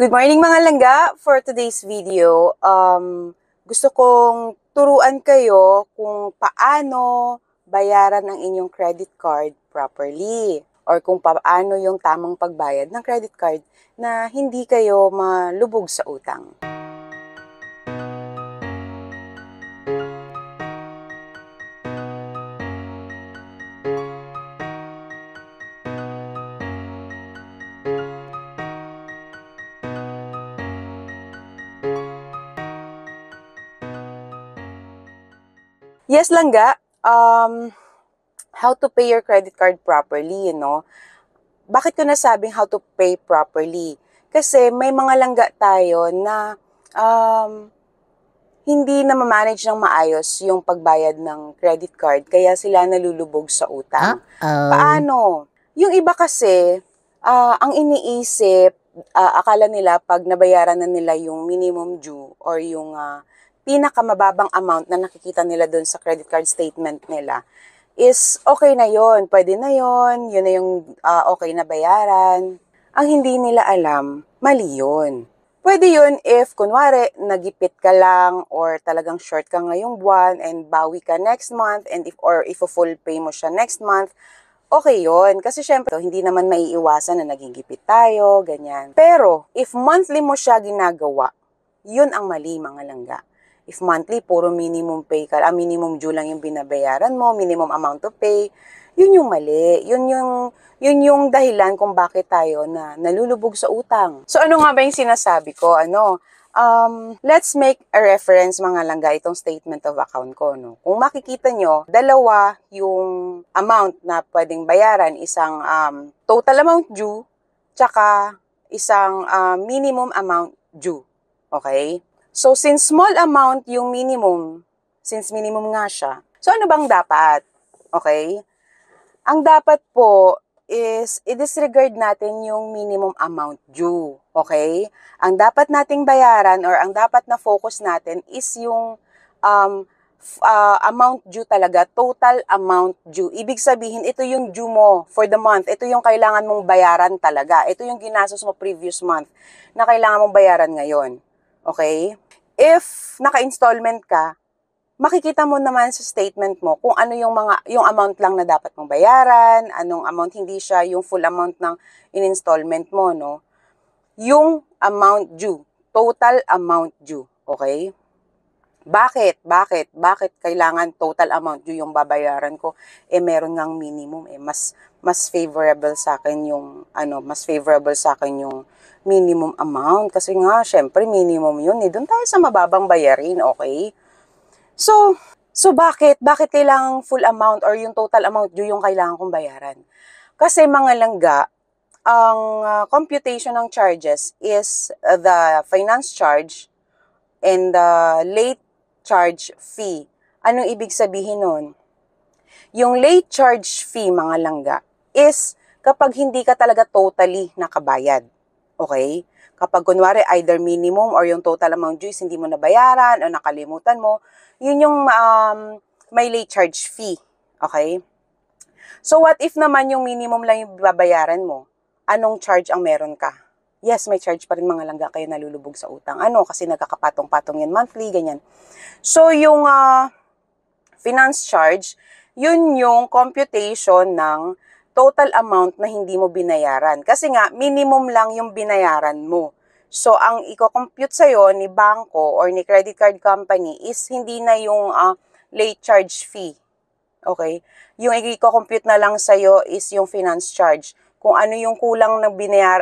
Good morning mga langga! For today's video, gusto kong turuan kayo kung paano bayaran ang inyong credit card properly or kung paano yung tamang pagbayad ng credit card na hindi kayo malubog sa utang. Yes, langga. How to pay your credit card properly, Bakit ko nasabing how to pay properly? Kasi may mga langga tayo na hindi na ma-manage ng maayos yung pagbayad ng credit card, kaya sila nalulubog sa utang. Paano? Yung iba kasi, ang iniisip, akala nila pag nabayaran na nila yung minimum due or yung pinakamababang amount na nakikita nila doon sa credit card statement nila is okay na yon, pwede na yon, yun na yung okay na bayaran. Ang hindi nila alam, mali yun. Pwede yun if, kunwari, nagipit ka lang or talagang short ka ngayong buwan and bawi ka next month and if full pay mo siya next month, okay yun. Kasi syempre, hindi naman maiiwasan na nagigipit tayo, ganyan. Pero, if monthly mo siya ginagawa, yun ang mali mga langga. If monthly, puro minimum pay ka, minimum due lang yung binabayaran mo, minimum amount to pay, yun yung mali. Yun yung dahilan kung bakit tayo na nalulubog sa utang. So ano nga ba yung sinasabi ko? Let's make a reference mga langga itong statement of account ko. Kung makikita nyo, dalawa yung amount na pwedeng bayaran, isang total amount due, tsaka isang minimum amount due. Okay? So, since small amount yung minimum, since minimum nga siya, so ano bang dapat? Okay? Ang dapat po is i-disregard natin yung minimum amount due. Okay? Ang dapat nating bayaran or ang dapat na focus natin is yung amount due talaga, total amount due. Ibig sabihin, ito yung due mo for the month. Ito yung kailangan mong bayaran talaga. Ito yung ginastos mo previous month na kailangan mong bayaran ngayon. Okay? If naka-installment ka, makikita mo naman sa statement mo kung ano yung amount lang na dapat mong bayaran, anong amount, hindi siya yung full amount ng in-installment mo, no? Yung amount due, total amount due, okay? Bakit kailangan total amount due yung babayaran ko? Meron ngang minimum, mas favorable sa akin yung yung minimum amount kasi nga syempre minimum yun, doon tayo sa mababang bayarin, okay? So bakit kailangan full amount or yung total amount due yung kailangan kong bayaran? Kasi mga langga, ang computation ng charges is the finance charge and the late charge fee. Anong ibig sabihin nun? Yung late charge fee, mga langga, is kapag hindi ka talaga totally nakabayad. Okay? Kapag kunwari either minimum or yung total amount due is hindi mo nabayaran o nakalimutan mo, yun yung may late charge fee. Okay? So what if naman yung minimum lang yung babayaran mo? Anong charge ang meron ka? Yes, may charge pa rin mga langga kayo nalulubog sa utang. Kasi nagkakapatong-patong yan monthly, ganyan. So yung finance charge, yun yung computation ng total amount na hindi mo binayaran. Kasi nga, minimum lang yung binayaran mo. So, ang i-compute sa'yo ni bangko or ni credit card company is hindi na yung late charge fee. Okay? Yung i-compute na lang sa'yo is yung finance charge. Kung ano yung kulang na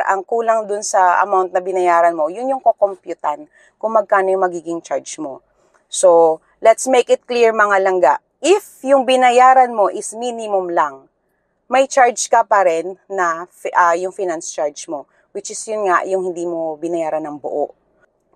ang kulang dun sa amount na binayaran mo, yun yung kukomputan kung magkano yung magiging charge mo. So, let's make it clear mga langga. If yung binayaran mo is minimum lang, may charge ka pa rin na yung finance charge mo, which is yun nga, yung hindi mo binayaran ng buo.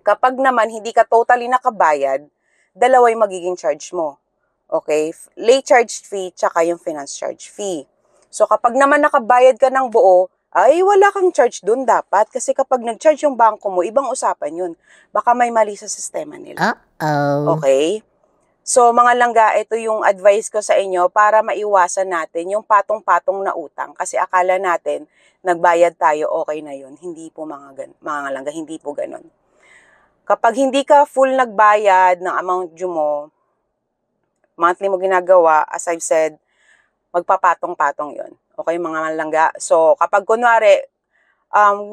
Kapag naman hindi ka totally nakabayad, dalawa yung magiging charge mo. Okay? Late charge fee, tsaka yung finance charge fee. So kapag naman nakabayad ka ng buo, ay wala kang charge dun dapat. Kasi kapag nag-charge yung bangko mo, ibang usapan yun. Baka may mali sa sistema nila. Okay? So mga langga, ito yung advice ko sa inyo para maiwasan natin yung patong-patong na utang. Kasi akala natin, nagbayad tayo, okay na yun. Hindi po mga langga, hindi po ganun. Kapag hindi ka full nagbayad ng amount due mo, monthly mo ginagawa, as I've said, magpapatong-patong yun. Okay mga langga? So kapag kunwari,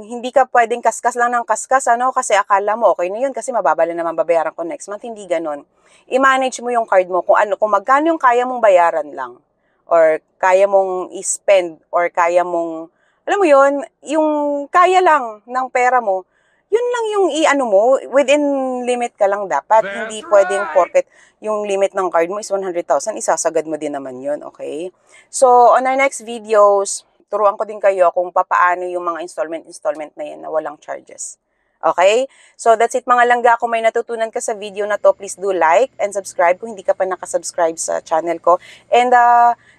hindi ka pwedeng kaskas lang ng kaskas, kasi akala mo okay na yun kasi mababala naman babayaran ko next month. Hindi ganun. I-manage mo yung card mo kung magkano yung kaya mong bayaran lang or kaya mong i-spend or kaya mong, alam mo yun, yung kaya lang ng pera mo, yun lang yung i-ano mo, within limit ka lang dapat. Hindi pwedeng porket yung limit ng card mo is 100,000, isasagad mo din naman yun, okay? So, on our next videos, turuan ko din kayo kung papaano yung mga installment na yan na walang charges. Okay? So, that's it mga langga. Kung may natutunan ka sa video na to, please do like and subscribe kung hindi ka pa nakasubscribe sa channel ko. And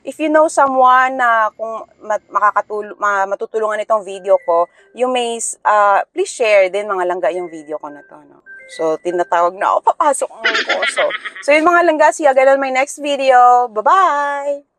if you know someone na kung matutulungan itong video ko, you may please share din mga langga yung video ko na to. No? So, tinatawag na ako, papasok ang kurso. So, yun mga langga, see you again on my next video. Bye-bye!